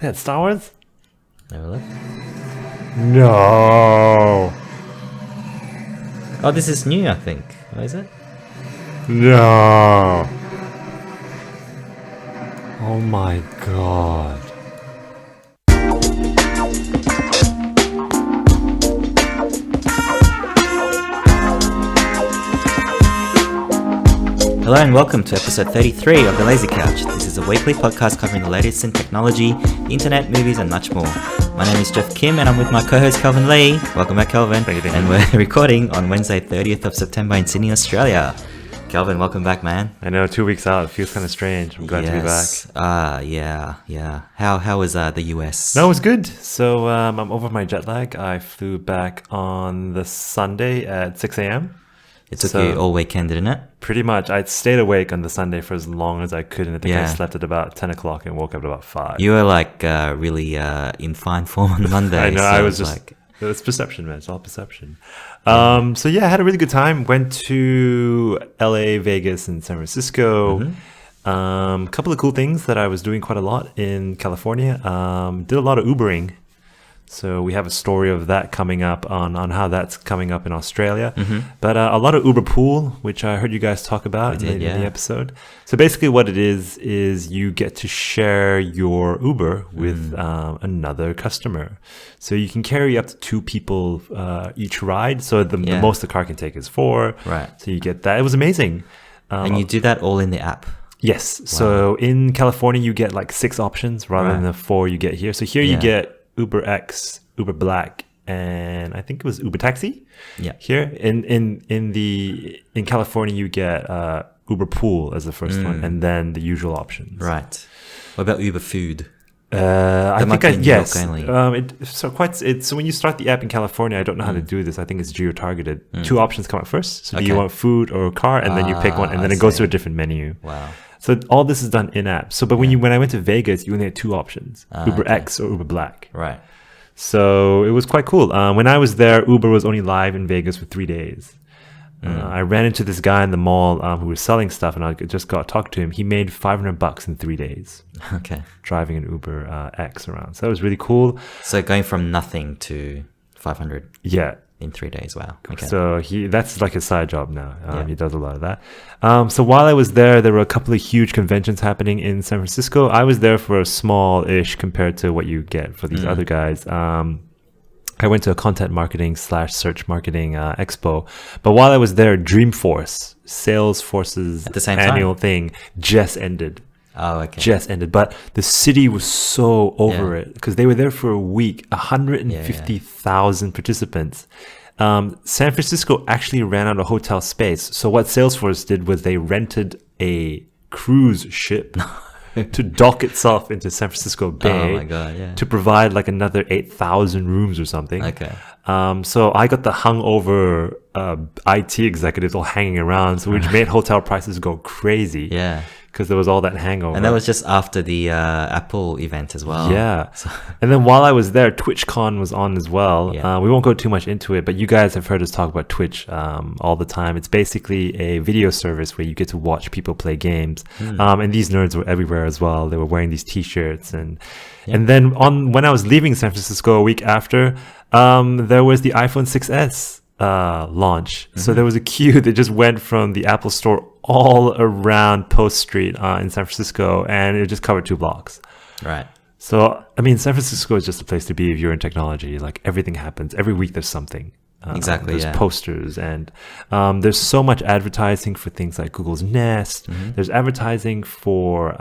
That Star Wars? Have a look. No. Oh, this is new, I think. What is it? No. Oh my god. Hello and welcome to episode 33 of The Lazy Couch. This is a weekly podcast covering the latest in technology, the internet, movies and much more. My name is Geoff Kim and I'm with my co-host Kelvin Lee. Welcome back, Kelvin. Thank you. And we're recording on Wednesday 30th of September in Sydney, Australia. Kelvin, welcome back, man. I know, 2 weeks out. It feels kind of strange. I'm glad to be back. Yeah. How was the US? No, it was good. So I'm over my jet lag. I flew back on the Sunday at 6 a.m. It took you all weekend, didn't it? Pretty much. I stayed awake on the Sunday for as long as I could, and I think I slept at about 10 o'clock and woke up at about 5. You were like really in fine form on Monday. I know, so I was just... like... It's perception, man. It's all perception. So yeah, I had a really good time. Went to LA, Vegas, and San Francisco. Mm-hmm. Couple of cool things that I was doing quite a lot in California. Did a lot of Ubering. So we have a story of that coming up on how that's coming up in Australia. Mm-hmm. But a lot of Uber Pool, which I heard you guys talk about in the episode. So basically what it is you get to share your Uber with another customer. So you can carry up to 2 people each ride. So the most the car can take is 4. Right. So you get that. It was amazing. And you do that all in the app? Yes. Wow. So in California, you get like 6 options rather than the 4 you get here. So here you get Uber X, Uber Black, and I think it was Uber Taxi. Yeah. Here in California, you get Uber Pool as the first one, and then the usual options. Right. What about Uber Food? I think yes. Only. So when you start the app in California, I don't know how to do this. I think it's geo-targeted. 2 options come up first. So do you want food or a car, and then you pick one, and then it goes to a different menu. Wow. So all this is done in app. So, but when I went to Vegas, you only had 2 options: Uber X or Uber Black. Right. So it was quite cool. When I was there, Uber was only live in Vegas for 3 days. I ran into this guy in the mall who was selling stuff, and I just got to talk to him. He made $500 in 3 days. Okay. Driving an Uber X around. So that was really cool. So going from nothing to 500. Yeah. In 3 days. Wow. Okay. So that's like his side job now. He does a lot of that. So while I was there were a couple of huge conventions happening in San Francisco. I was there for a small-ish compared to what you get for these other guys. I went to a content marketing / search marketing expo. But while I was there, Dreamforce, Salesforce's at the same annual thing, just ended. Oh, okay. Just ended. But the city was so over it because they were there for a week, 150,000 participants. San Francisco actually ran out of hotel space. So what Salesforce did was they rented a cruise ship to dock itself into San Francisco Bay. Oh my God, to provide like another 8,000 rooms or something. Okay. So I got the hungover IT executives all hanging around, so which made hotel prices go crazy. Yeah. Because there was all that hangover. And that was just after the Apple event as well. Yeah. And then while I was there, TwitchCon was on as well. Yeah. We won't go too much into it, but you guys have heard us talk about Twitch all the time. It's basically a video service where you get to watch people play games. And these nerds were everywhere as well. They were wearing these T-shirts. And then when I was leaving San Francisco a week after, there was the iPhone 6S launch. So there was a queue that just went from the Apple store all around Post Street in San Francisco, and it just covered 2 blocks. Right. So, I mean, San Francisco is just a place to be if you're in technology. Like, everything happens. Every week there's something. Exactly, There's posters, and there's so much advertising for things like Google's Nest. There's advertising for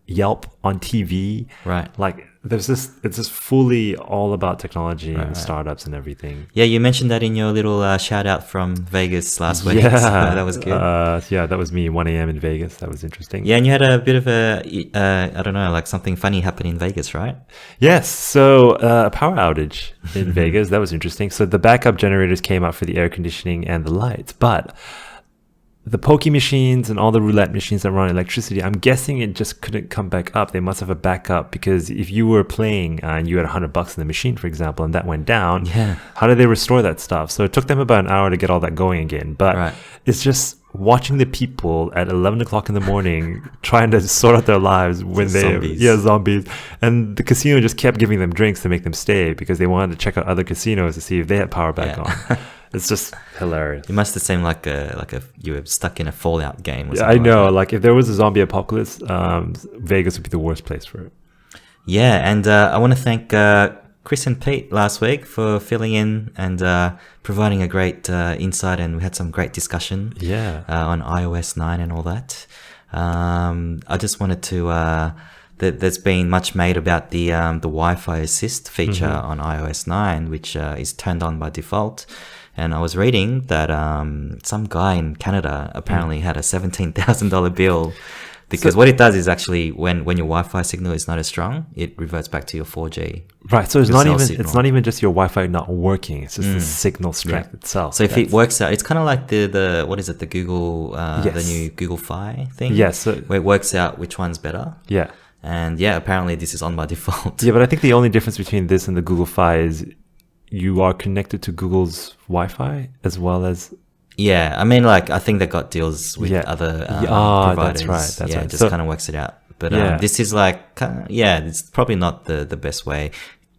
Yelp on TV. Right. Like, it's just fully all about technology and startups and everything. Yeah, you mentioned that in your little shout out from Vegas last week. Yeah, so that was good. That was me, 1 a.m. in Vegas. That was interesting. Yeah, and you had a bit of a, I don't know, like something funny happen in Vegas, right? Yes. So a power outage in Vegas. That was interesting. So the backup generators came out for the air conditioning and the lights, but the pokey machines and all the roulette machines that run on electricity, I'm guessing it just couldn't come back up. They must have a backup, because if you were playing and you had $100 in the machine, for example, and that went down, how did they restore that stuff? So it took them about an hour to get all that going again. But it's just watching the people at 11 o'clock in the morning trying to sort out their lives when zombies, and the casino just kept giving them drinks to make them stay because they wanted to check out other casinos to see if they had power back on. It's just hilarious. It must have seemed like you were stuck in a Fallout game or Yeah, something. I know. Like Like if there was a zombie apocalypse, Vegas would be the worst place for it. yeah, and I want to thank Chris and Pete last week for filling in and providing a great insight, and we had some great discussion on iOS 9 and all that. I just wanted to... There's been much made about the Wi-Fi assist feature on iOS 9, which is turned on by default. And I was reading that some guy in Canada apparently had a $17,000 bill because what it does is actually when your Wi-Fi signal is not as strong, it reverts back to your 4G. Right. So it's not even just your Wi-Fi not working. It's just the signal strength itself. So if it works out, it's kind of like the what is it? The Google the new Google Fi thing. Yes. Where it works out which one's better. Yeah. And apparently this is on by default. Yeah, but I think the only difference between this and the Google Fi is you are connected to Google's Wi-Fi as well as... Yeah, I mean, like, I think they got deals with other providers. That's right. It just kind of works it out. But this is like, it's probably not the best way.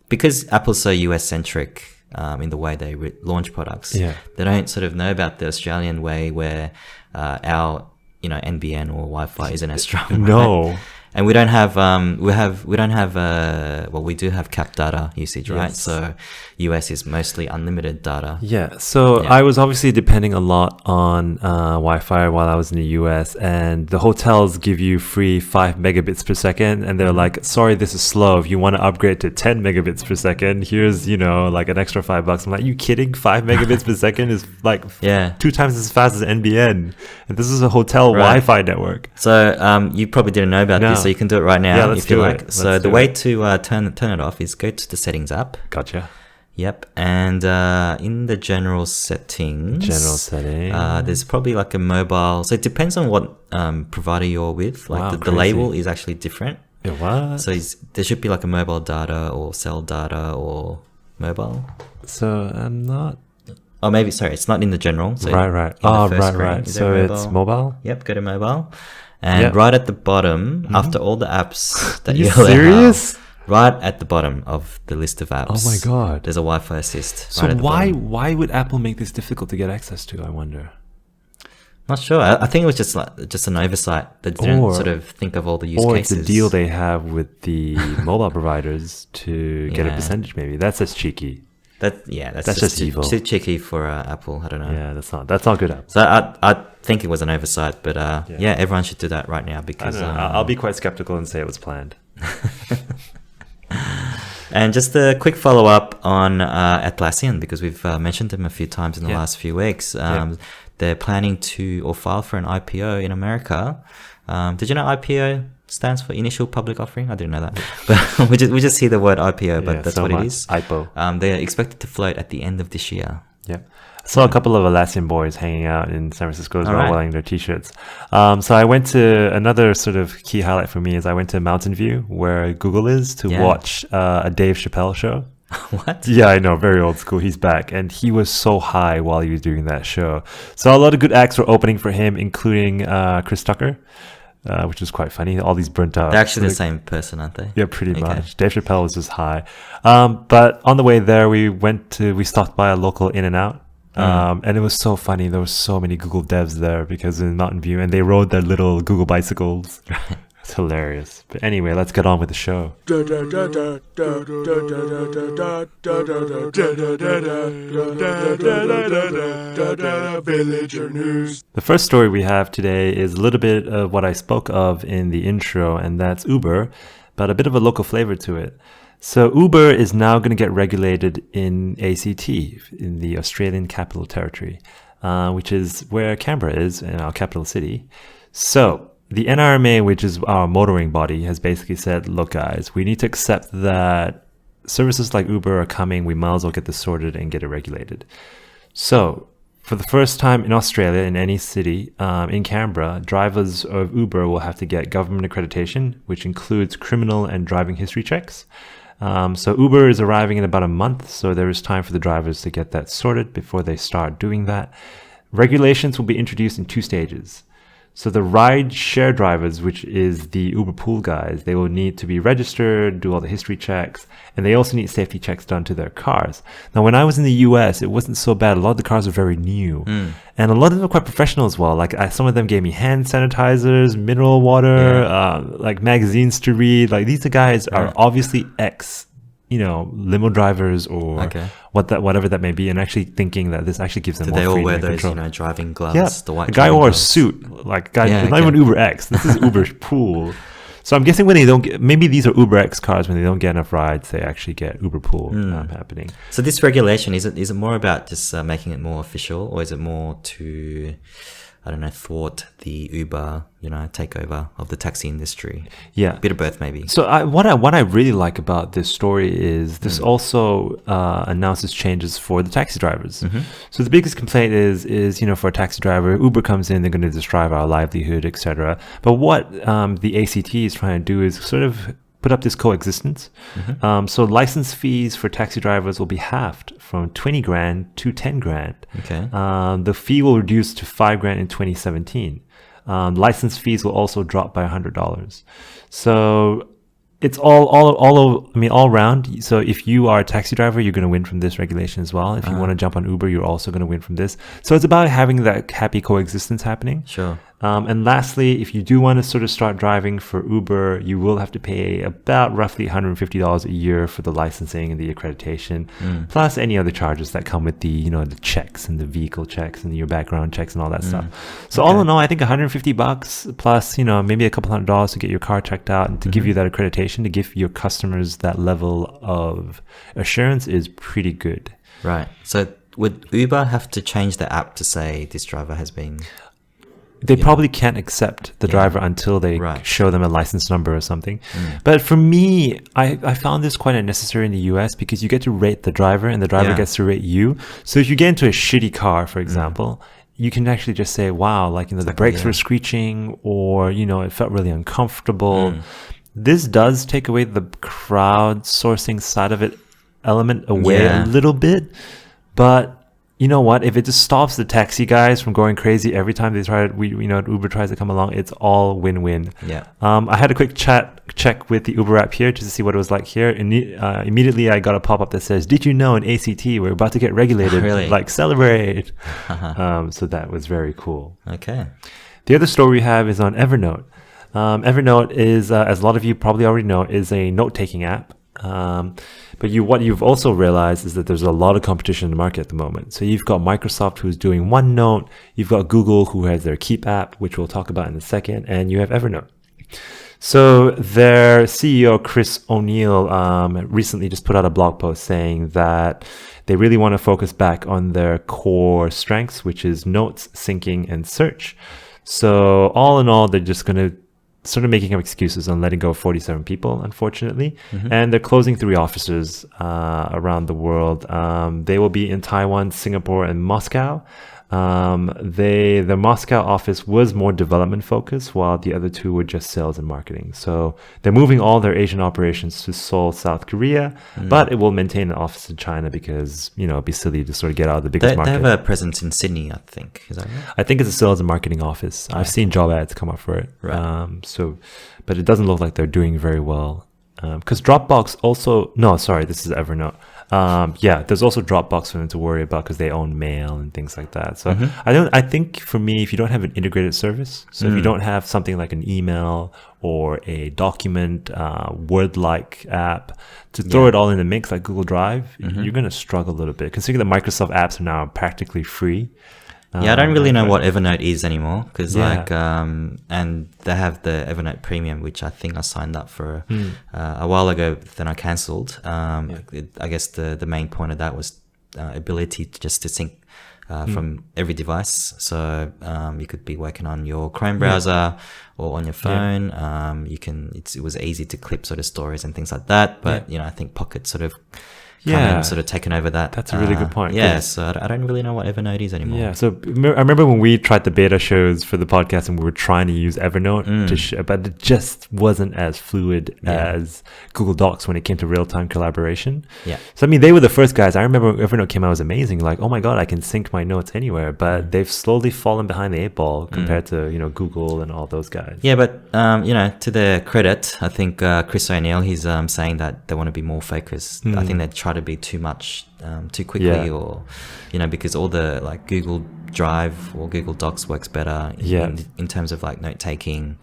Because Apple's so US-centric in the way they launch products, they don't sort of know about the Australian way where our, NBN or Wi-Fi isn't as strong. No. Right? And we don't have we do have capped data usage, right? Yes. So US is mostly unlimited data. Yeah. So I was obviously depending a lot on Wi-Fi while I was in the US, and the hotels give you free 5 megabits per second, and they're like, sorry, this is slow. If you want to upgrade to 10 megabits per second, here's, like an extra $5. I'm like, you kidding? 5 megabits per second is like 2 times as fast as NBN. And this is a hotel Wi-Fi network. So you probably didn't know about this, so you can do it right now if you like. So the way to turn it off is go to the settings app. Gotcha. Yep. And in the general settings, there's probably like a mobile. So it depends on what provider you're with. Like the label is actually different. What? So there should be like a mobile data or cell data or mobile. So I'm not... Oh, maybe, sorry, it's not in the general. So right. Right. So it's mobile? Yep, go to mobile. And right at the bottom, after all the apps that you're serious? Right at the bottom of the list of apps. Oh my God. There's a Wi-Fi assist. So why would Apple make this difficult to get access to, I wonder? Not sure. I think it was just an oversight. They didn't sort of think of all the use cases. Or it's a deal they have with the mobile providers to get a percentage maybe. That's just cheeky. That's just evil. Too cheeky for Apple. I don't know. Yeah, that's not good. So I think it was an oversight, but everyone should do that right now because I'll be quite skeptical and say it was planned. And just a quick follow up on Atlassian, because we've mentioned them a few times in the last few weeks. They're planning to file for an IPO in America. Did you know IPO stands for initial public offering? I didn't know that, but we just hear the word IPO, but that's what it is. IPO. They are expected to float at the end of this year. Yeah. I saw a couple of Atlassian boys hanging out in San Francisco as well, wearing their t-shirts. So I went to another sort of key highlight for me is I went to Mountain View where Google is to watch a Dave Chappelle show. What? Yeah, I know, very old school. He's back, and he was so high while he was doing that show. So a lot of good acts were opening for him, including Chris Tucker. Which was quite funny. All these burnt out. They're actually the same person, aren't they? Yeah, pretty much. Dave Chappelle was just high. But on the way there, we stopped by a local In-N-Out. And it was so funny. There were so many Google devs there because in Mountain View, and they rode their little Google bicycles. It's hilarious. But anyway, let's get on with the show. Villager News. The first story we have today is a little bit of what I spoke of in the intro, and that's Uber, but a bit of a local flavor to it. So Uber is now going to get regulated in ACT, in the Australian Capital Territory, which is where Canberra is, in our capital city. So the NRMA, which is our motoring body, has basically said, look, guys, we need to accept that services like Uber are coming. We might as well get this sorted and get it regulated. So for the first time in Australia, in any city, in Canberra, drivers of Uber will have to get government accreditation, which includes criminal and driving history checks. So Uber is arriving in about a month, so there is time for the drivers to get that sorted before they start doing that. regulations will be introduced in 2 stages. So the ride share drivers, which is the Uber pool guys, they will need to be registered, do all the history checks, and they also need safety checks done to their cars. Now, when I was in the US, it wasn't so bad. A lot of the cars were very new, and a lot of them are quite professional as well. Like some of them gave me hand sanitizers, mineral water, like magazines to read. Like these guys are obviously limo drivers or whatever that may be, and actually thinking that this actually gives them more freedom. They all wear those, control. Driving gloves, the white. The guy wore gloves. a suit. Like, it's not even Uber X. This is Uber Pool. So I'm guessing when they don't get, maybe these are Uber X cars, when they don't get enough rides, they actually get Uber Pool happening. So this regulation, is it more about just making it more official, or is it more to, I don't know, thwart the Uber, takeover of the taxi industry? Yeah, a bit of both, maybe. So what I really like about this story is this also announces changes for the taxi drivers. So the biggest complaint is for a taxi driver, Uber comes in, they're going to describe our livelihood, etc. But what the ACT is trying to do is sort of put up this coexistence. So license fees for taxi drivers will be halved from 20 grand to 10 grand. Okay. The fee will reduce to 5 grand in 2017. License fees will also drop by $100. So it's all around. So if you are a taxi driver, you're going to win from this regulation as well. If you want to jump on Uber, you're also going to win from this. So it's about having that happy coexistence happening. Sure. And lastly, if you do want to sort of start driving for Uber, you will have to pay about roughly $150 a year for the licensing and the accreditation, plus any other charges that come with the, the checks and the vehicle checks and your background checks and all that stuff. So all in all, I think $150 plus, maybe a couple $100 to get your car checked out and to give you that accreditation, to give your customers that level of assurance is pretty good. Right. So would Uber have to change the app to say this driver has been... They probably can't accept the driver until they show them a license number or something. But for me, I found this quite unnecessary in the US because you get to rate the driver and the driver gets to rate you. So if you get into a shitty car, for example, you can actually just say, wow, the brakes were screeching, or, it felt really uncomfortable. This does take away the crowdsourcing side of it element away a little bit. But you know what? If it just stops the taxi guys from going crazy every time they try, Uber tries to come along, it's all win-win. Yeah. I had a quick check with the Uber app here just to see what it was like here. And immediately I got a pop-up that says, "Did you know in ACT we're about to get regulated? Really? Like celebrate!" So that was very cool. Okay. The other story we have is on Evernote. Evernote is, as a lot of you probably already know, is a note-taking app. But what you've also realized is that there's a lot of competition in the market at the moment. So you've got Microsoft, who's doing OneNote. You've got Google, who has their Keep app, which we'll talk about in a second. And you have Evernote. So their CEO, Chris O'Neill, recently just put out a blog post saying that they really want to focus back on their core strengths, which is notes, syncing, and search. So all in all, they're just going to sort of making up excuses on letting go of 47 people, unfortunately. And they're closing 3 offices around the world. They will be in Taiwan, Singapore, and Moscow. The Moscow office was more development focused, while the other 2 were just sales and marketing. So they're moving all their Asian operations to Seoul, South Korea, but it will maintain an office in China because, it'd be silly to sort of get out of the biggest market. They have a presence in Sydney, I think. Is that right? I think it's a sales and marketing office. I've seen job ads come up for it. Right. But it doesn't look like they're doing very well. Because Dropbox also... No, sorry, this is Evernote. There's also Dropbox for them to worry about because they own mail and things like that. So I think for me, if you don't have an integrated service, so if you don't have something like an email or a document, Word-like app to throw it all in the mix like Google Drive, you're going to struggle a little bit. Considering that Microsoft apps are now practically free. I don't really know what Evernote is anymore because and they have the Evernote Premium, which I think I signed up for a while ago, then I cancelled. I guess the main point of that was ability to sync from every device. So you could be working on your Chrome browser or on your phone. It was easy to clip sort of stories and things like that. But I think Pocket sort of come and sort of taken over that. That's a really good point. Yeah, so I don't really know what Evernote is anymore. Yeah, so I remember when we tried the beta shows for the podcast and we were trying to use Evernote, but it just wasn't as fluid as Google Docs when it came to real-time collaboration. Yeah. So, I mean, they were the first guys. I remember when Evernote came out, it was amazing. Like, oh my God, I can sync my notes anywhere. But they've slowly fallen behind the 8-ball compared to, Google and all those guys. Yeah, but, to their credit, I think Chris O'Neill, he's saying that they want to be more focused. I think they try to be too much too quickly or, because all the like Google Drive or Google Docs works better in terms of like note-taking.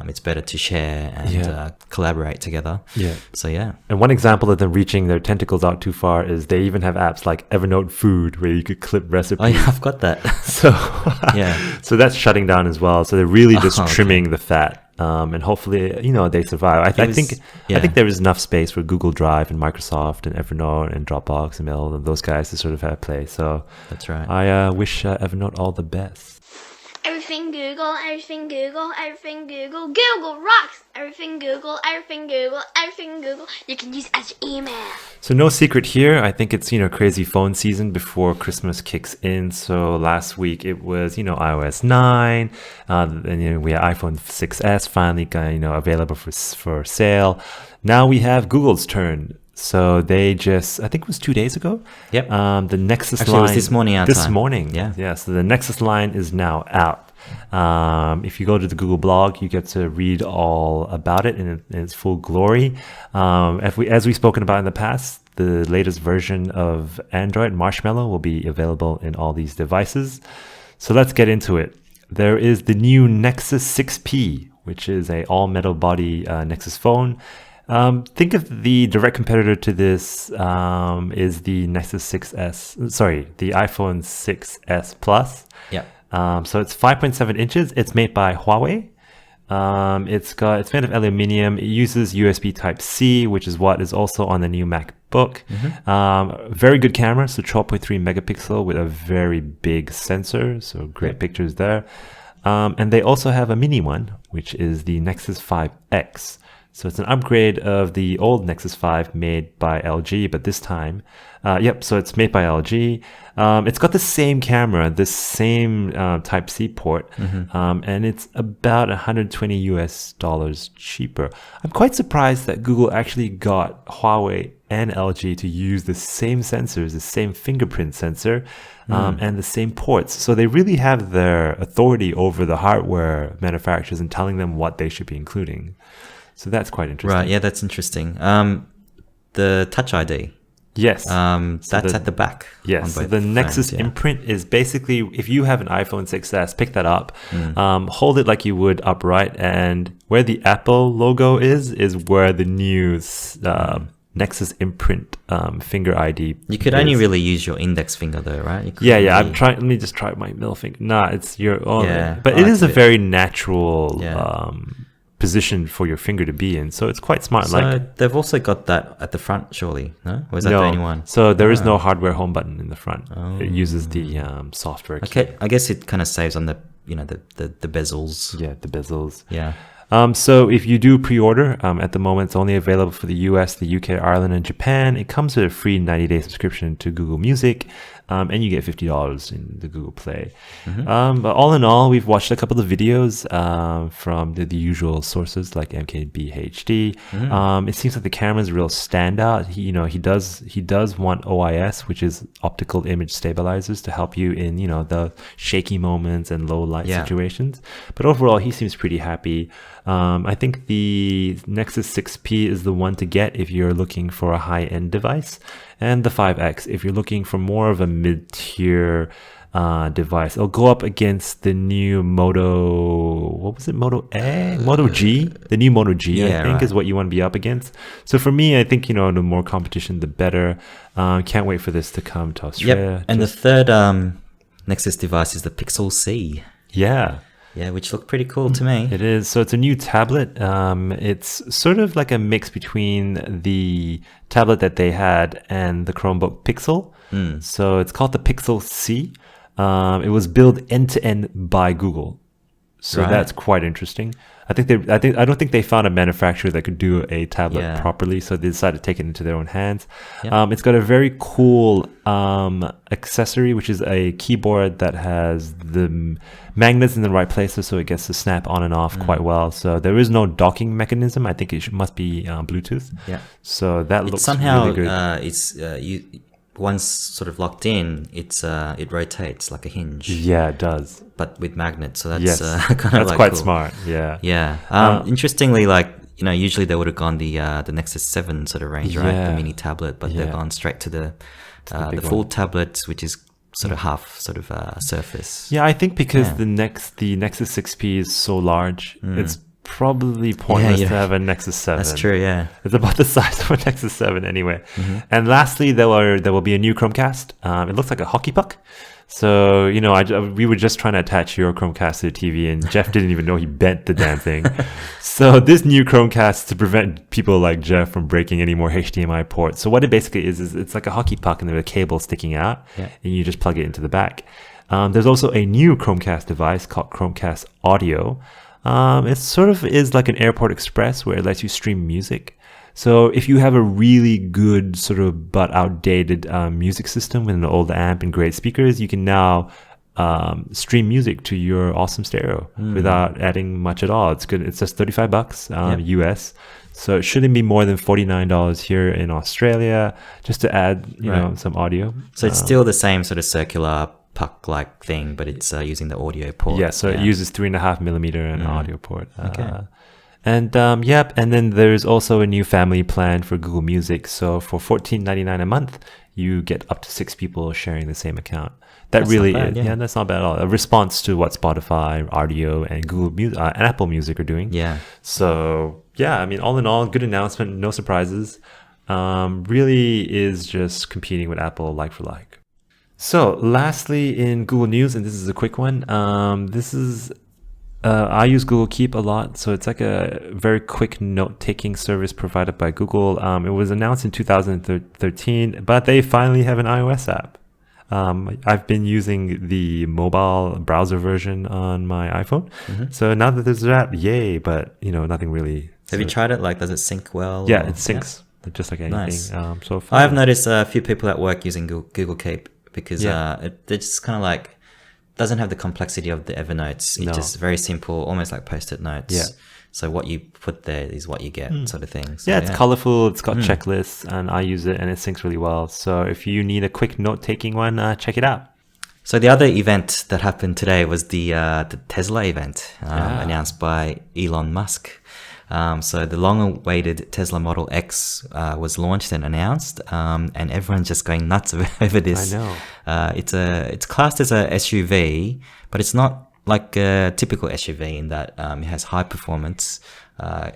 It's better to share and collaborate together. Yeah. So, yeah. And one example of them reaching their tentacles out too far is they even have apps like Evernote Food where you could clip recipes. Oh, yeah, I've got that. So, so that's shutting down as well. So they're really just trimming the fat. And hopefully, they survive. I think there is enough space for Google Drive and Microsoft and Evernote and Dropbox and Mail and those guys to sort of have play. So that's right. I wish Evernote all the best. Everything Google, everything Google, everything Google. Google rocks! Everything Google, everything Google, everything Google. You can use it as your email. So no secret here. I think it's, crazy phone season before Christmas kicks in. So last week it was, iOS 9. And we had iPhone 6s finally got, available for sale. Now we have Google's turn. So they just, I think it was 2 days ago. Yep. The Nexus Actually, line. it was this morning our This time. morning. Yeah. So the Nexus line is now out. If you go to the Google blog, you get to read all about it in its full glory. As we've spoken about in the past, the latest version of Android, Marshmallow, will be available in all these devices. So let's get into it. There is the new Nexus 6P, which is a all-metal body Nexus phone. Think of the direct competitor to this is the Nexus 6S, the iPhone 6S Plus. Yeah. So it's 5.7 inches. It's made by Huawei. It's made of aluminium. It uses USB Type-C, which is what is also on the new MacBook. Very good camera, so 12.3 megapixel with a very big sensor, so great pictures there. And they also have a mini one, which is the Nexus 5X. So it's an upgrade of the old Nexus 5 made by LG, but this time, so it's made by LG. It's got the same camera, the same Type-C port, and it's about $120 cheaper. I'm quite surprised that Google actually got Huawei and LG to use the same sensors, the same fingerprint sensor, and the same ports. So they really have their authority over the hardware manufacturers and telling them what they should be including. So that's quite interesting. Right, yeah, that's interesting. The Touch ID. Yes. That's at the back. Yes. So the Nexus imprint is basically, if you have an iPhone 6S, pick that up, hold it like you would upright, and where the Apple logo is where the new Nexus imprint finger ID You could only really use your index finger though, right? I'm trying. Let me just try my middle finger. Nah, it's your own. Yeah. But it is a very natural position for your finger to be in, so it's quite smart. So they've also got that at the front, surely, no? Or is that the only one? So there is no hardware home button in the front. It uses the software key. Okay, I guess it kind of saves on the the bezels. Yeah, the bezels. Yeah. So if you do pre-order, at the moment it's only available for the US, the UK, Ireland, and Japan. It comes with a free 90-day subscription to Google Music, and you get $50 in the Google Play. But all in all, we've watched a couple of videos from the usual sources like MKBHD. It seems like the camera's a real standout. He does want OIS, which is optical image stabilizers, to help you in the shaky moments and low light situations. But overall, he seems pretty happy. I think the Nexus 6P is the one to get if you're looking for a high-end device, and the 5X if you're looking for more of a mid-tier device. It'll go up against the new Moto G. The new Moto G, I think, is what you want to be up against. So for me, I think, the more competition, the better. Can't wait for this to come to Australia. Yep. And the third Nexus device is the Pixel C. Yeah, which looked pretty cool to me. It is. So it's a new tablet. It's sort of like a mix between the tablet that they had and the Chromebook Pixel. So it's called the Pixel C. It was built end-to-end by Google. So that's quite interesting. I don't think they found a manufacturer that could do a tablet properly, so they decided to take it into their own hands. It's got a very cool accessory, which is a keyboard that has the magnets in the right places, so it gets to snap on and off quite well. So there is no docking mechanism. I think it must be Bluetooth. So that looks really good. Once sort of locked in, it rotates like a hinge. Yeah, it does. But with magnets, so that's kind of that's quite cool. Smart. Yeah. Yeah. Interestingly, usually they would have gone the Nexus 7 sort of range, right? The mini tablet, but they've gone straight to the full tablet, which is sort of half sort of surface. Yeah, I think because the Nexus 6P is so large, it's probably pointless to have a Nexus 7. That's true, yeah. It's about the size of a Nexus 7 anyway. And lastly, there will be a new Chromecast. It looks like a hockey puck. So, we were just trying to attach your Chromecast to the TV, and Geoff didn't even know he bent the damn thing. So this new Chromecast to prevent people like Geoff from breaking any more HDMI ports. So what it basically is it's like a hockey puck and there's a cable sticking out, and you just plug it into the back. There's also a new Chromecast device called Chromecast Audio. It sort of is like an Airport Express where it lets you stream music. So if you have a really good sort of but outdated music system with an old amp and great speakers, you can now stream music to your awesome stereo without adding much at all. It's good. It's just $35 US. So it shouldn't be more than $49 here in Australia, just to add some audio. So it's still the same sort of circular puck-like thing, but it's using the audio port. So it uses 3.5 millimeter and audio port. And then there's also a new family plan for Google Music. So for $14.99 a month, you get up to 6 people sharing the same account. That's really not bad, that's not bad at all. A response to what Spotify, Rdio, and Google Music, and Apple Music are doing. So I mean, all in all, good announcement. No surprises. Really is just competing with Apple like for like. So lastly in Google News, and this is a quick one, I use Google Keep a lot, so it's like a very quick note-taking service provided by Google. It was announced in 2013, but they finally have an iOS app. I've been using the mobile browser version on my iPhone, so now that there's an app, yay, but nothing really. Have you tried it? Like, does it sync well? Yeah, it syncs, just like anything. Nice. So far. I have noticed a few people at work using Google Keep because they're just kind of like, doesn't have the complexity of the Evernotes. It's just very simple, almost like post-it notes. So what you put there is what you get, sort of thing. So, it's colorful. It's got checklists, and I use it, and it syncs really well. So if you need a quick note-taking one, check it out. So the other event that happened today was the Tesla event announced by Elon Musk. So the long-awaited Tesla Model X was launched and announced, and everyone's just going nuts over this. I know. It's classed as a SUV, but it's not like a typical SUV in that it has high performance.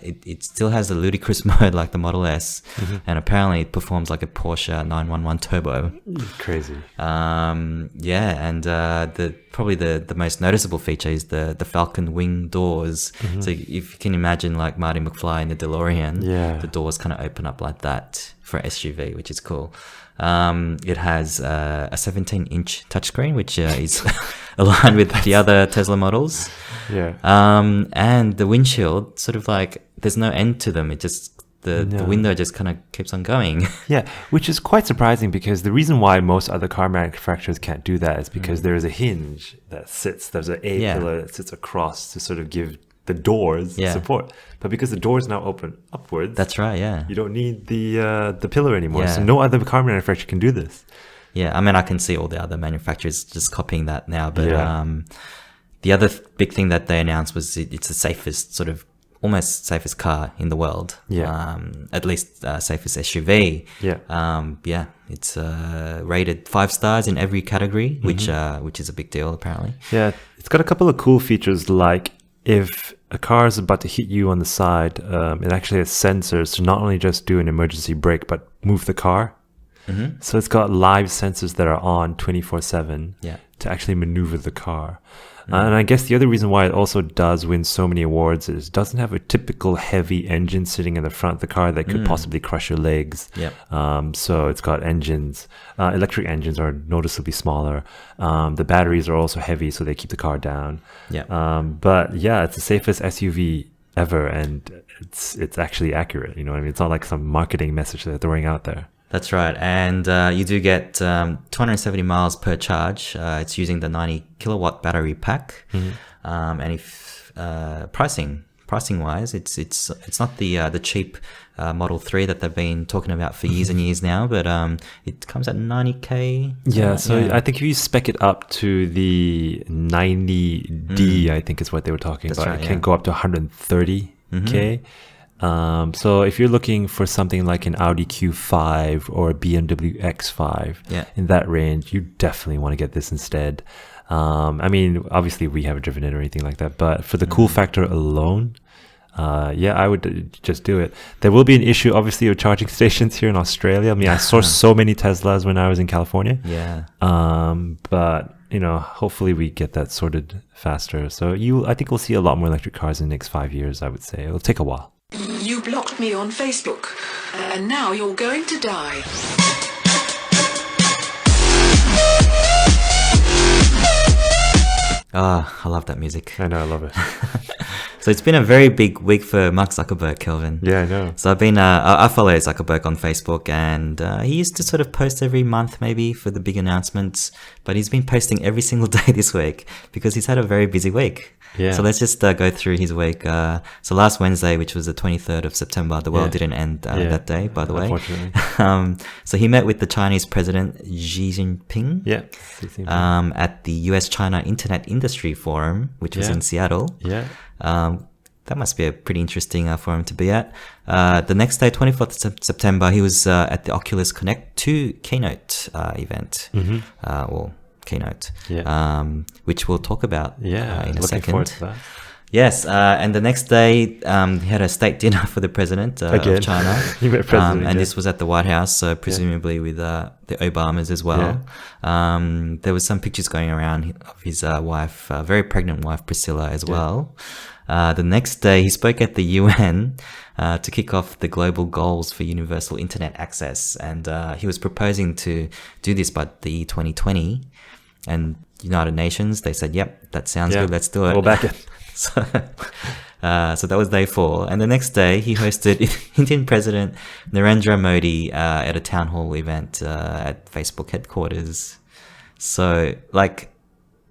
It still has a ludicrous mode like the Model S, and apparently it performs like a Porsche 911 Turbo. Crazy. And probably the most noticeable feature is the Falcon wing doors. So if you can imagine like Marty McFly in the DeLorean, the doors kind of open up like that for SUV, which is cool. It has a 17-inch touchscreen, which is aligned with the other Tesla models. And the windshield, sort of like, there's no end to them. It just, the window just kind of keeps on going. Which is quite surprising, because the reason why most other car manufacturers can't do that is because there is a hinge that sits, there's an A pillar that sits across to sort of give the doors support. But because the doors now open upwards, that's right, you don't need the pillar anymore. So no other car manufacturer can do this. I mean, I can see all the other manufacturers just copying that now, but the other big thing that they announced was it's the safest, sort of almost safest car in the world. At least safest SUV. It's rated 5 stars in every category, which is a big deal apparently. It's got a couple of cool features, like if a car is about to hit you on the side, it actually has sensors to not only just do an emergency brake, but move the car. So it's got live sensors that are on 24/7 to actually maneuver the car. And I guess the other reason why it also does win so many awards is it doesn't have a typical heavy engine sitting in the front of the car that could possibly crush your legs. So it's got engines. Electric engines are noticeably smaller. The batteries are also heavy, so they keep the car down. But yeah, it's the safest SUV ever, and it's actually accurate. You know what I mean? It's not like some marketing message that they're throwing out there. That's right. And you do get 270 miles per charge. It's using the 90 kilowatt battery pack. And if pricing wise, it's not the cheap Model 3 that they've been talking about for years and years now, but it comes at 90K. I think if you spec it up to the 90D, I think is what they were talking about. Right, it can go up to 130K. So if you're looking for something like an Audi Q5 or a BMW X5 in that range, you definitely want to get this instead. I mean, obviously we haven't driven it or anything like that, but for the cool factor alone, I would just do it. There will be an issue, obviously, with charging stations here in Australia. I mean, I saw so many Teslas when I was in California. But you know, hopefully we get that sorted faster. So I think we'll see a lot more electric cars in the next 5 years. I would say it'll take a while. You blocked me on Facebook, and now you're going to die. I love that music. I know, I love it. So it's been a very big week for Mark Zuckerberg, Kelvin. Yeah, I know. So I've been, I follow Zuckerberg on Facebook, and he used to sort of post every month maybe for the big announcements, but he's been posting every single day this week because he's had a very busy week. So let's just go through his week. So last Wednesday, which was the 23rd of September, the world didn't end that day, by the way. Unfortunately. So he met with the Chinese president Xi Jinping at the US-China Internet Industry Forum, which was in Seattle. That must be a pretty interesting forum to be at. The next day, 24th September, he was at the Oculus Connect 2 keynote event. Keynote, which we'll talk about in a second. Forward to that. Yes, and the next day he had a state dinner for the president of China. He met president, and this was at the White House, so presumably with the Obamas as well. There was some pictures going around of his wife, very pregnant wife Priscilla as well. The next day he spoke at the UN to kick off the global goals for universal internet access, and he was proposing to do this by the year 2020. And United Nations, they said, yep, that sounds good, let's do it. We'll back it. So that was day 4. And the next day, he hosted Indian President Narendra Modi at a town hall event at Facebook headquarters. So, like,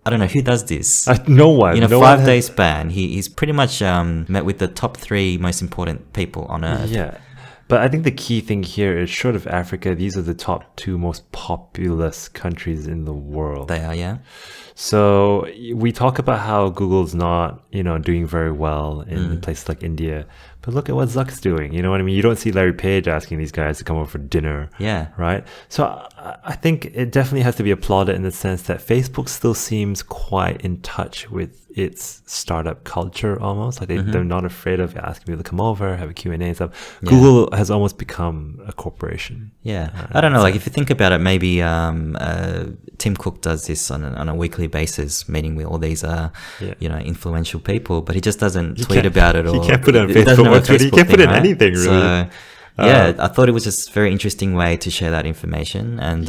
I don't know, who does this? No one. In a 5-day span, he's pretty much met with the top 3 most important people on Earth. Yeah. But I think the key thing here is, short of Africa, these are the top 2 most populous countries in the world. They are, yeah. So we talk about how Google's not, doing very well in places like India. But look at what Zuck's doing. You know what I mean? You don't see Larry Page asking these guys to come over for dinner. Yeah. Right? So I think it definitely has to be applauded in the sense that Facebook still seems quite in touch with its startup culture almost. Like they're not afraid of asking people to come over, have a Q&A and stuff. Yeah. Google has almost become a corporation. Yeah. I don't know. Like if you think about it, maybe Tim Cook does this on a weekly basis, meeting with all these influential people, but he just doesn't tweet about it. Or he can't put it on Facebook or Twitter. He can't put it in anything, really. So, I thought it was just a very interesting way to share that information. And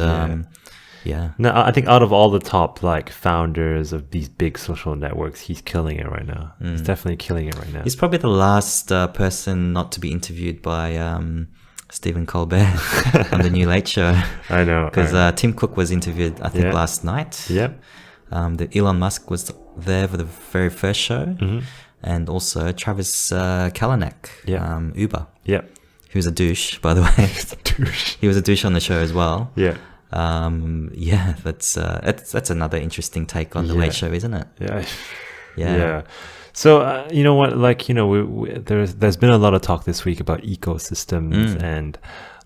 no, I think out of all the top founders of these big social networks, he's killing it right now. He's definitely killing it right now. He's probably the last person not to be interviewed by Stephen Colbert on the New Late Show. I know. Because Tim Cook was interviewed, I think, last night. Yep. Elon Musk was there for the very first show. And also Travis Kalanick, Uber. Yep. He was a douche, by the way. He's a douche. He was a douche on the show as well. Yeah. That's another interesting take on the Late Show, isn't it? Yeah. So you know what? There's been a lot of talk this week about ecosystems, and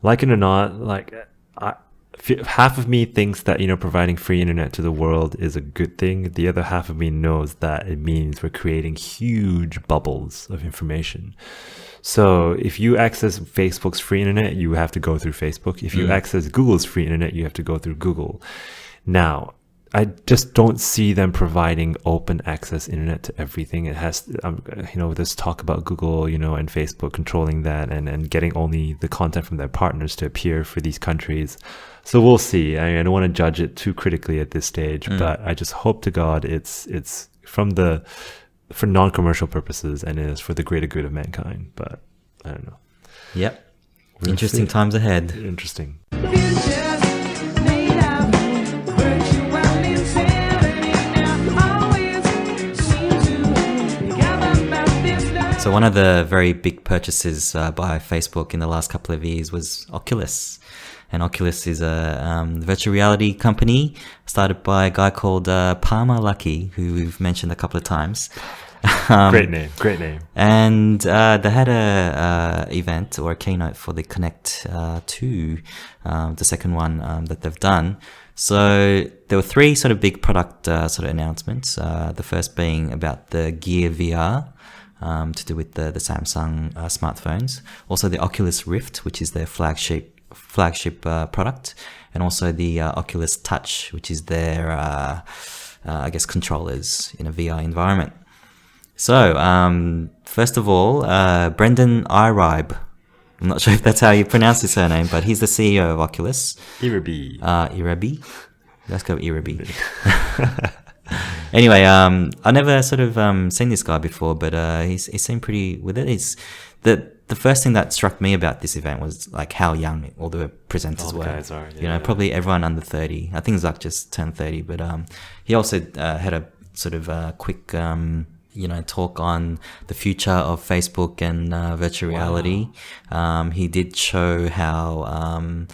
like it or not, half of me thinks that providing free internet to the world is a good thing. The other half of me knows that it means we're creating huge bubbles of information. So if you access Facebook's free internet, you have to go through Facebook. If you access Google's free internet, you have to go through Google. Now, I just don't see them providing open access internet to everything. It has, there's talk about Google, and Facebook controlling that and getting only the content from their partners to appear for these countries. So we'll see. I don't want to judge it too critically at this stage, but I just hope to God it's for non-commercial purposes and is for the greater good of mankind. But I don't know. Yep. Interesting times ahead. Interesting. So one of the very big purchases by Facebook in the last couple of years was Oculus. And Oculus is a virtual reality company started by a guy called Palmer Luckey, who we've mentioned a couple of times. Great name. And they had a event or a keynote for the Connect 2, the second one that they've done. So there were three sort of big product sort of announcements. The first being about the Gear VR, to do with the Samsung smartphones. Also the Oculus Rift, which is their flagship product, and also the Oculus Touch, which is their controllers in a VR environment. So first of all, Brendan Iribe, I'm not sure if that's how you pronounce his surname, but he's the CEO of Oculus. Irabi. Let's go Irabi. Anyway, I never sort of seen this guy before, but he seemed pretty with it. It's the first thing that struck me about this event was like how young all the presenters were. Guys are, probably everyone under 30. I think Zuck just turned 30, but he also had a sort of quick talk on the future of Facebook and virtual reality. He did show how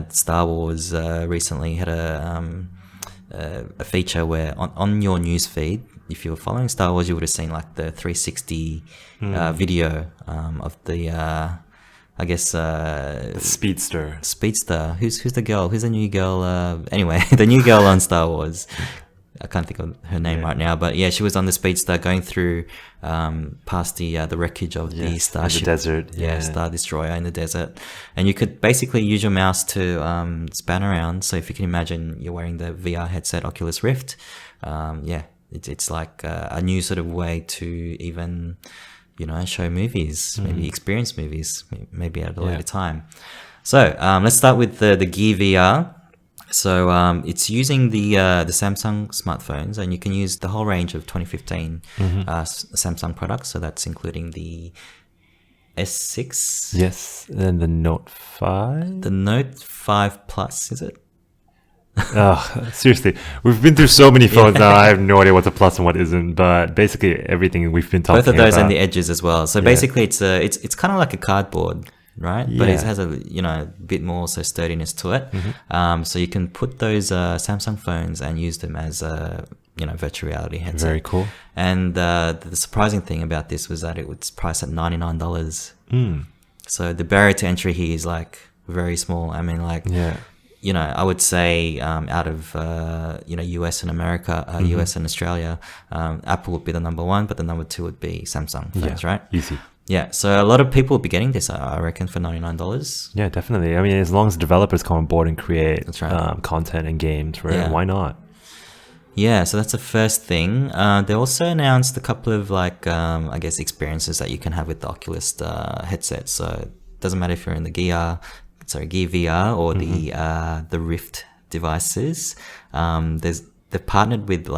Star Wars recently had a feature where on your news feed, if you were following Star Wars, you would have seen like the 360 video of the the Speedster. Who's the girl? Who's the new girl? Anyway, the new girl on Star Wars. I can't think of her name right now, but yeah, she was on the Speedster going through past the wreckage of the starship, in the desert, Star Destroyer in the desert, and you could basically use your mouse to span around. So if you can imagine, you're wearing the VR headset Oculus Rift. It's like a new sort of way to even show movies, maybe experience movies, maybe at a later time. So let's start with the Gear VR. So it's using the Samsung smartphones, and you can use the whole range of 2015 Samsung products. So that's including the S6. Yes, and the Note 5. The Note 5 Plus, is it? Oh, seriously, we've been through so many phones now. I have no idea what's a plus and what isn't. But basically, everything we've been talking about. Both of those and the edges as well. So basically, it's kind of like a cardboard. Right, but it has a bit more sturdiness to it. So you can put those Samsung phones and use them as a virtual reality headset. Very cool. And the surprising thing about this was that it was priced at $99. So the barrier to entry here is like very small. I mean, I would say out of US and America, US and Australia, Apple would be the number one, but the number two would be Samsung phones, right? Easy. Yeah, so a lot of people will be getting this, I reckon, for $99. Yeah, definitely. I mean, as long as developers come on board and create right. content and games, why not? Yeah, so that's the first thing. They also announced a couple of experiences that you can have with the Oculus headset. So it doesn't matter if you're in the Gear VR or the Rift devices. They've partnered with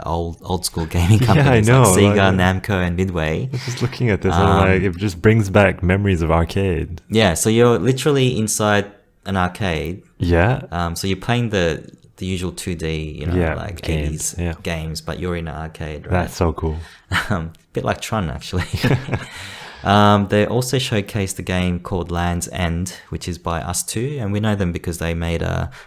old school gaming companies like Sega, Namco, and Midway. Just looking at this, I'm it just brings back memories of arcade. Yeah, so you're literally inside an arcade. Yeah. So you're playing the usual 2D, games, 80s games, but you're in an arcade, right? That's so cool. Bit like Tron, actually. They also showcased a game called Land's End, which is by Us2, and we know them because they made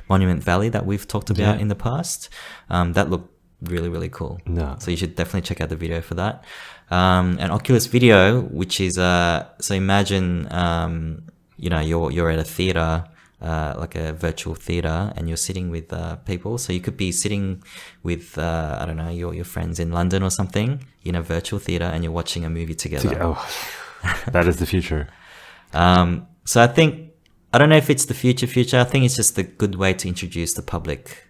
Monument Valley that we've talked about in the past. That looked really, really cool. No. So you should definitely check out the video for that. And Oculus Video, which is so imagine you're at a theater, like a virtual theater, and you're sitting with people. So you could be sitting with your friends in London or something in a virtual theater, and you're watching a movie together. That is the future. So I don't know if it's the future. I think it's just a good way to introduce the public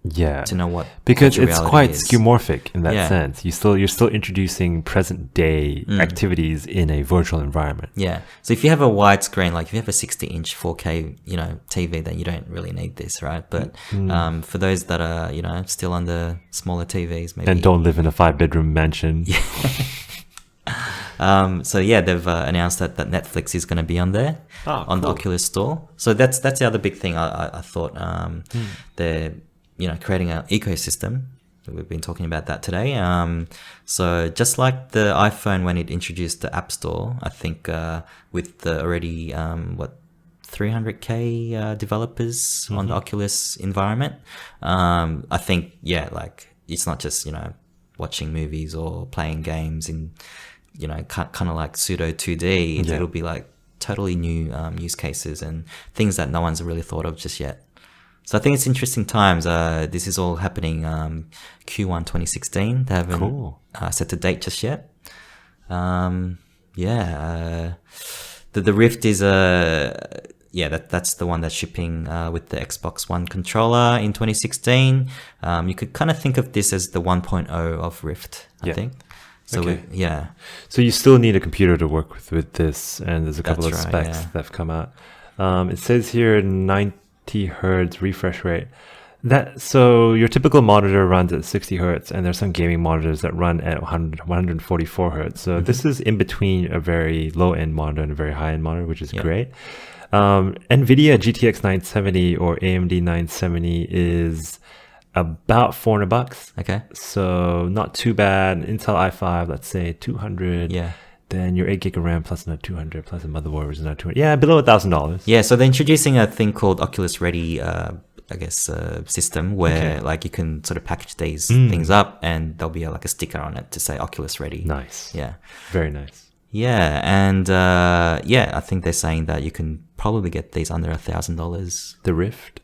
to know what because virtual it's reality quite is. skeuomorphic in that Yeah. sense. You're still introducing present day activities in a virtual environment. Yeah. So if you have a widescreen, like if you have a 60-inch 4K, TV, then you don't really need this, right? But for those that are, still on the smaller TVs, maybe. And don't live in a 5-bedroom mansion. So yeah, they've announced that Netflix is going to be on there on the Oculus store. So that's the other big thing. I thought they're creating an ecosystem. We've been talking about that today. So just like the iPhone when it introduced the App Store, I think with the already 300k developers on the Oculus environment, I think like it's not just watching movies or playing games in kind of like pseudo 2D. It'll be like totally new use cases and things that no one's really thought of just yet. So I think it's interesting times. This is all happening Q1 2016. They haven't set the date just yet. The Rift is that's the one that's shipping with the Xbox One controller in 2016. You could kind of think of this as the 1.0 of Rift, I think. So So you still need a computer to work with this, and there's a couple of specs that have come out. It says here 90 hertz refresh rate. So your typical monitor runs at 60 hertz, and there's some gaming monitors that run at 144 hertz. So this is in between a very low-end monitor and a very high-end monitor, which is great. NVIDIA GTX 970 or AMD 970 is about $400. Okay. So not too bad. Intel i5, let's say 200. Yeah. Then your 8 gig of RAM plus another 200 plus a motherboard is another 200. Yeah, below $1,000. Yeah, so they're introducing a thing called Oculus Ready, system where like you can sort of package these things up, and there'll be like a sticker on it to say Oculus Ready. Nice. Yeah. Very nice. Yeah, and I think they're saying that you can probably get these under $1,000. The Rift?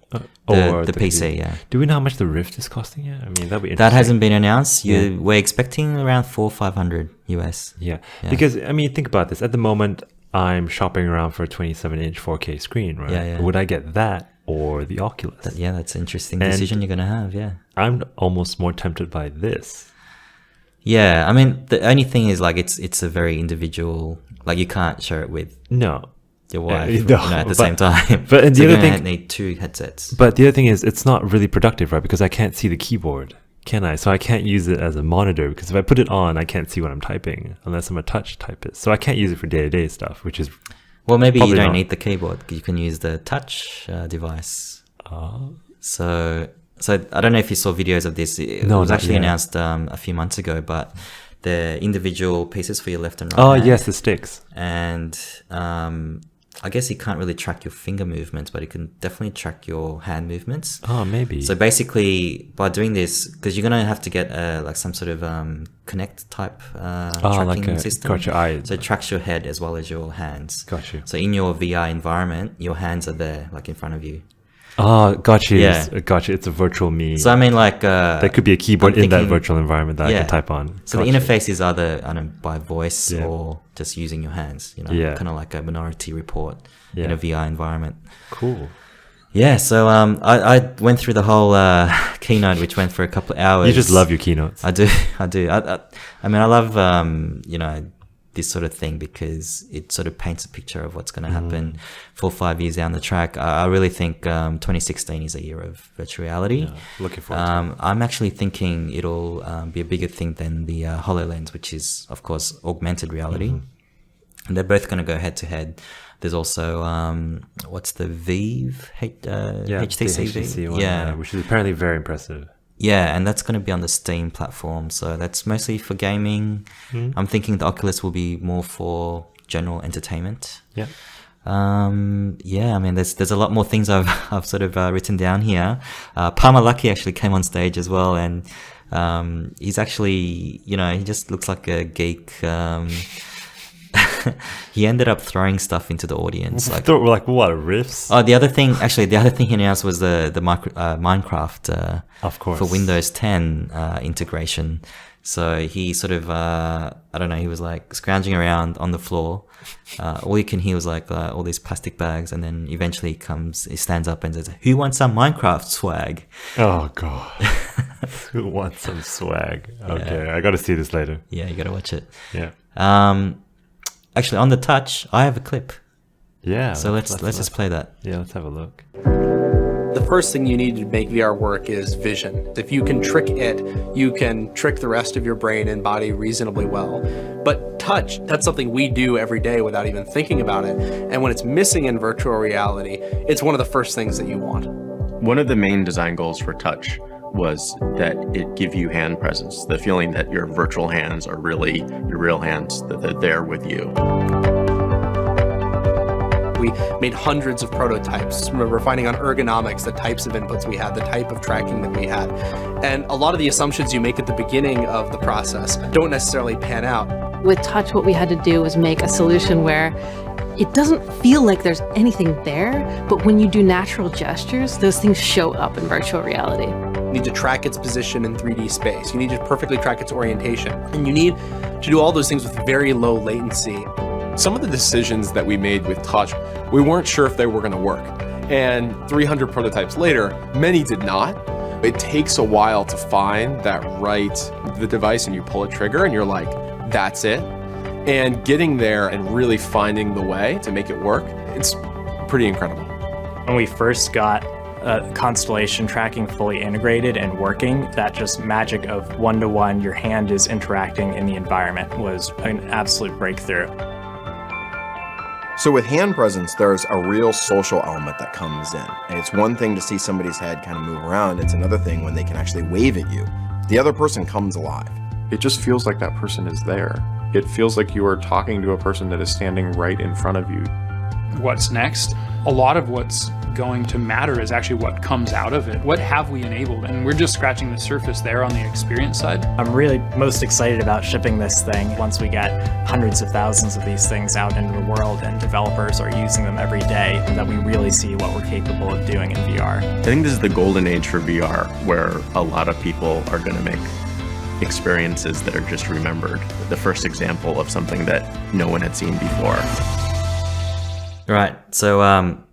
Or the PC, yeah. Do we know how much the Rift is costing yet? I mean, that'd be interesting. That hasn't been announced. We're expecting around $400 or $500 US. Yeah, because, I mean, think about this. At the moment, I'm shopping around for a 27-inch 4K screen, right? Yeah. Would I get that or the Oculus? That's an interesting decision you're going to have, yeah. I'm almost more tempted by this. Yeah, I mean, the only thing is, like, it's a very individual, like, you can't share it with your wife at the same time. But so the other thing, you need two headsets. But the other thing is, it's not really productive, right? Because I can't see the keyboard, can I? So I can't use it as a monitor, because if I put it on, I can't see what I'm typing unless I'm a touch typist. So I can't use it for day-to-day stuff, which is maybe you don't need the keyboard. You can use the touch device. So I don't know if you saw videos of this. It was actually announced a few months ago, but the individual pieces for your left and right hand. Yes, the sticks. And I guess it can't really track your finger movements, but it can definitely track your hand movements. Maybe. So basically, by doing this, because you're going to have to get like some sort of Connect type tracking system. Got your eyes. So it tracks your head as well as your hands. Got you. So in your VR environment, your hands are there, like in front of you. Got you. Yeah. Got you. It's a virtual me. So I mean, like there could be a keyboard in that virtual environment that I can type on. So the interface is either by voice or just using your hands. Kind of like a Minority Report in a VR environment. Cool. Yeah. So I went through the whole keynote, which went for a couple of hours. You just love your keynotes. I do. I mean, I love this sort of thing because it sort of paints a picture of what's going to happen 4 or 5 years down the track. I really think 2016 is a year of virtual reality. Yeah, looking forward to it. I'm actually thinking it'll be a bigger thing than the HoloLens, which is, of course, augmented reality. And they're both going to go head to head. There's also, what's the Vive? HTC Vive? One, which is apparently very impressive. Yeah, and that's going to be on the Steam platform. So that's mostly for gaming. I'm thinking the Oculus will be more for general entertainment. Yeah. I mean, there's a lot more things I've sort of written down here. Palmer Luckey actually came on stage as well, and he's actually, he just looks like a geek. He ended up throwing stuff into the audience. Like what, riffs? The other thing he announced was the Minecraft, of course, for Windows 10 integration. So he sort of, I don't know, he was like scrounging around on the floor. All you can hear was like all these plastic bags, and then eventually he stands up and says, "Who wants some Minecraft swag?" Oh god. Who wants some swag? Okay, yeah. I got to see this later. Yeah, you got to watch it. Yeah. Actually, on the touch, I have a clip. Yeah. So let's just play that. Yeah, let's have a look. The first thing you need to make VR work is vision. If you can trick it, you can trick the rest of your brain and body reasonably well. But touch, that's something we do every day without even thinking about it. And when it's missing in virtual reality, it's one of the first things that you want. One of the main design goals for touch was that it give you hand presence, the feeling that your virtual hands are really your real hands, that they're there with you. We made hundreds of prototypes, refining on ergonomics, the types of inputs we had, the type of tracking that we had. And a lot of the assumptions you make at the beginning of the process don't necessarily pan out. With touch, what we had to do was make a solution where it doesn't feel like there's anything there, but when you do natural gestures, those things show up in virtual reality. You need to track its position in 3D space. You need to perfectly track its orientation. And you need to do all those things with very low latency. Some of the decisions that we made with touch, we weren't sure if they were going to work. And 300 prototypes later, many did not. It takes a while to find the device, and you pull a trigger and you're like, that's it. And getting there and really finding the way to make it work, it's pretty incredible. When we first got Constellation tracking fully integrated and working, that just magic of one-to-one, your hand is interacting in the environment was an absolute breakthrough. So with hand presence, there's a real social element that comes in. And it's one thing to see somebody's head kind of move around. It's another thing when they can actually wave at you. The other person comes alive. It just feels like that person is there. It feels like you are talking to a person that is standing right in front of you. What's next? A lot of what's going to matter is actually what comes out of it. What have we enabled? And we're just scratching the surface there on the experience side. I'm really most excited about shipping this thing once we get hundreds of thousands of these things out into the world and developers are using them every day, and that we really see what we're capable of doing in VR. I think this is the golden age for VR, where a lot of people are going to make experiences that are just remembered. The first example of something that no one had seen before. Right. So,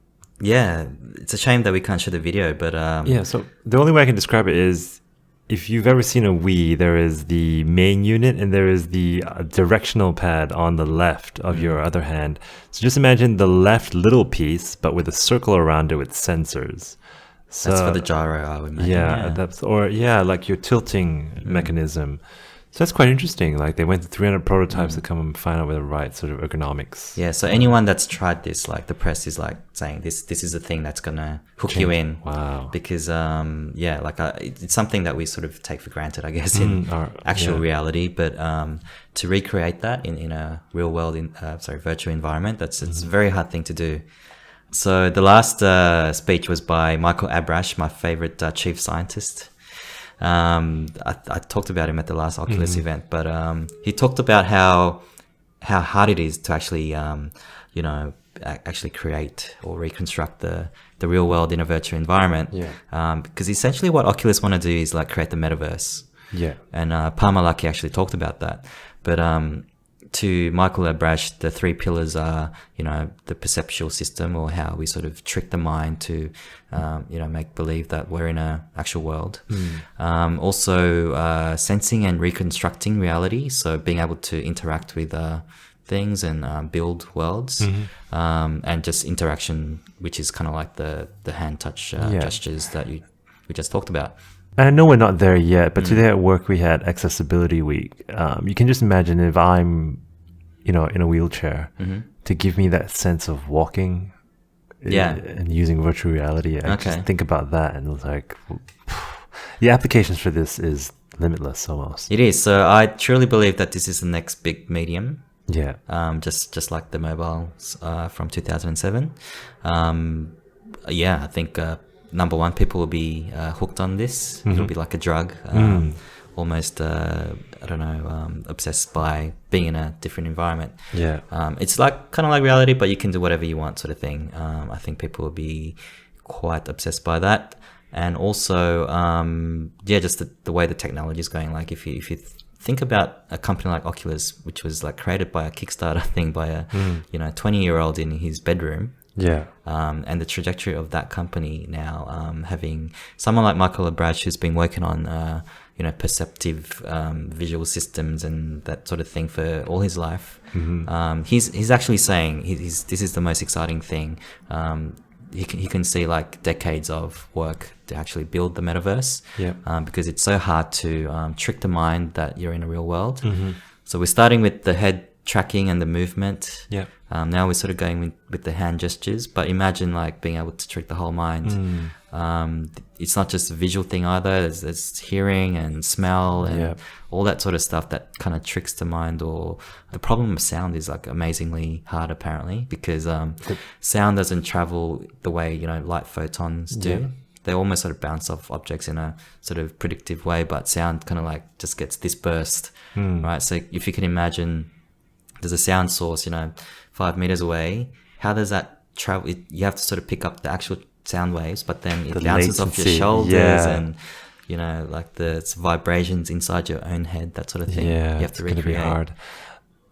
yeah, it's a shame that we can't show the video, but... Yeah, so the only way I can describe it is, if you've ever seen a Wii, there is the main unit and there is the directional pad on the left of your other hand. So just imagine the left little piece, but with a circle around it with sensors. So, that's for the gyro, I would imagine. Yeah, like your tilting mechanism. So that's quite interesting. Like they went to 300 prototypes to come and find out with the right sort of ergonomics. Yeah, so anyone that's tried this, like the press is like saying this is the thing that's gonna hook you in. Wow. Because it's something that we sort of take for granted, I guess, in actual reality. But to recreate that in a real world, virtual environment, it's a very hard thing to do. So the last speech was by Michael Abrash, my favorite chief scientist. I talked about him at the last Oculus event, but he talked about how hard it is to actually actually create or reconstruct the real world in a virtual environment. Because essentially what Oculus want to do is like create the metaverse. And Palmer Luckey actually talked about that. But to Michael Abrash, the three pillars are, the perceptual system, or how we sort of trick the mind to, make believe that we're in a actual world. Also, sensing and reconstructing reality. So being able to interact with things and build worlds, and just interaction, which is kind of like the hand touch gestures that we just talked about. And I know we're not there yet, but today at work we had Accessibility Week. You can just imagine if I'm, in a wheelchair, to give me that sense of walking and using virtual reality. I just think about that and it's like, the applications for this is limitless almost. It is. So I truly believe that this is the next big medium. Yeah. Just like the mobiles from 2007. I think... number one, people will be hooked on this. It'll be like a drug, almost, obsessed by being in a different environment. Yeah. It's like kind of like reality, but you can do whatever you want, sort of thing. I think people will be quite obsessed by that. And also, just the way the technology is going. Like if you think about a company like Oculus, which was like created by a Kickstarter thing by a 20-year-old in his bedroom. Yeah. And the trajectory of that company now, having someone like Michael Abrash who's been working on perceptive visual systems and that sort of thing for all his life. He's actually saying this is the most exciting thing. He can see like decades of work to actually build the metaverse. Because it's so hard to trick the mind that you're in a real world. So we're starting with the head tracking and the movement. Now we're sort of going with the hand gestures, but imagine like being able to trick the whole mind. It's not just a visual thing either. There's hearing and smell and all that sort of stuff that kind of tricks the mind. Or the problem of sound is like amazingly hard apparently, because sound doesn't travel the way light photons do. They almost sort of bounce off objects in a sort of predictive way, but sound kind of like just gets dispersed, right? So if you can imagine there's a sound source 5 meters away, how does that travel? You have to sort of pick up the actual sound waves, but then it bounces off your shoulders and like the vibrations inside your own head, that sort of thing. You have to recreate. Be hard.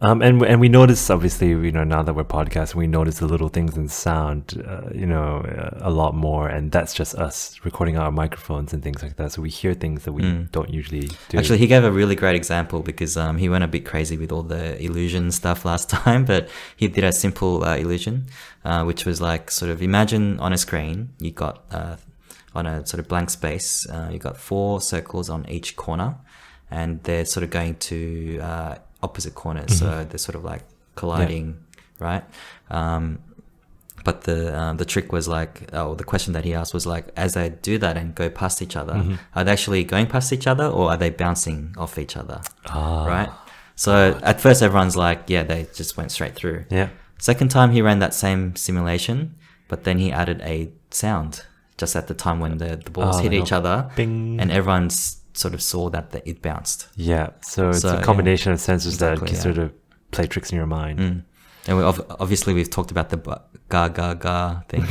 And we notice, obviously, now that we're podcasting, we notice the little things in sound, a lot more. And that's just us recording our microphones and things like that. So we hear things that we don't usually do. Actually, he gave a really great example because he went a bit crazy with all the illusion stuff last time. But he did a simple illusion, which was like sort of imagine on a screen, you got on a sort of blank space, you got 4 circles on each corner. And they're sort of going to opposite corners, so they're sort of like colliding, right? But the trick was like, the question that he asked was like, as they do that and go past each other, are they actually going past each other or are they bouncing off each other, right? So at first everyone's like, they just went straight through. Second time he ran that same simulation, but then he added a sound just at the time when the balls hit each other, bing, and everyone's sort of saw that it bounced. So it's a combination of sensors that can sort of play tricks in your mind. And obviously we've talked about the ga ga ga thing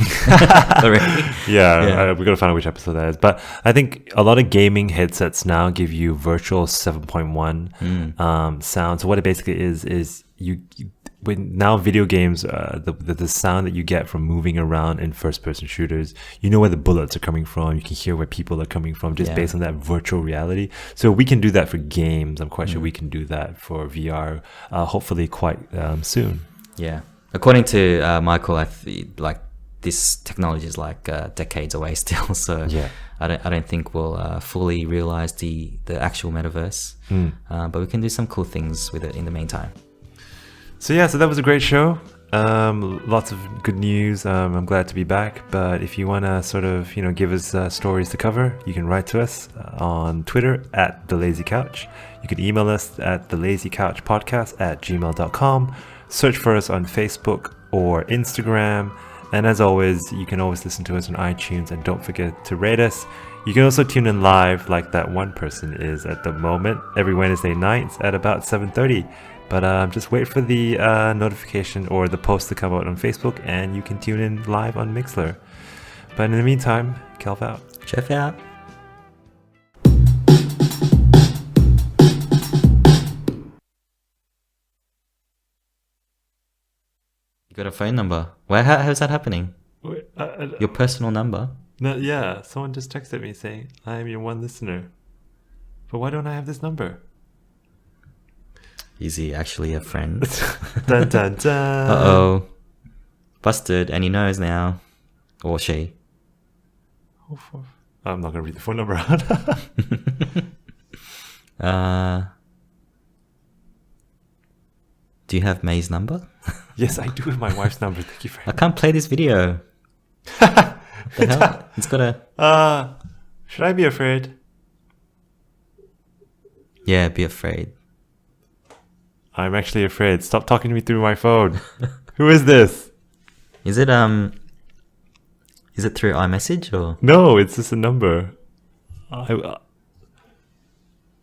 already. We gotta find out which episode that is. But I think a lot of gaming headsets now give you virtual 7.1 sound. So what it basically is you when now video games, the sound that you get from moving around in first-person shooters, you know where the bullets are coming from. You can hear where people are coming from just based on that virtual reality. So we can do that for games. I'm quite sure we can do that for VR, hopefully quite soon. According to Michael, like this technology is like decades away still. So I don't think we'll fully realize the actual metaverse. But we can do some cool things with it in the meantime. So that was a great show. Lots of good news. I'm glad to be back. But if you want to sort of, give us stories to cover, you can write to us on Twitter at The Lazy Couch. You can email us at thelazycouchpodcast@gmail.com. Search for us on Facebook or Instagram. And as always, you can always listen to us on iTunes, and don't forget to rate us. You can also tune in live like that one person is at the moment every Wednesday nights at about 7:30. But just wait for the notification or the post to come out on Facebook, and you can tune in live on Mixler. But in the meantime, Kelv out. Geoff out. You got a phone number. How's that happening? Wait, your personal number? No, someone just texted me saying, I am your one listener. But why don't I have this number? Is he actually a friend? Dun, dun, dun. Uh-oh. Busted, and he knows now. Or she. I'm not going to read the phone number out. Do you have May's number? Yes, I do have my wife's number. Thank you very much. I can't play this video. What the hell? It's got a... Should I be afraid? Yeah, be afraid. I'm actually afraid. Stop talking to me through my phone. Who is this? Is it through iMessage or? No, it's just a number. I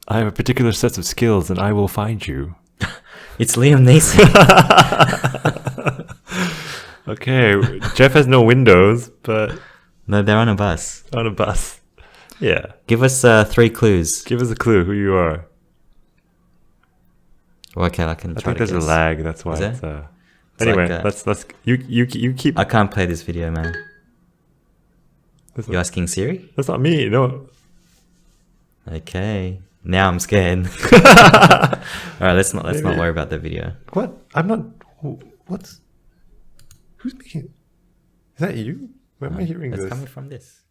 have a particular set of skills, and I will find you. It's Liam Neeson. Okay, Geoff has no windows, but... No, they're on a bus. On a bus. Yeah. Give us 3 clues. Give us a clue who you are. Okay, I can. I try think there's to guess. a lag. That's why. Is It's, there? anyway, like, let's you keep. I can't play this video, man. That's You asking Siri? That's not me. No. Okay. Now I'm scared. All right, let's not worry about the video. What? I'm not. What's? Who's making? Is that you? Where am I hearing It's this? coming from this.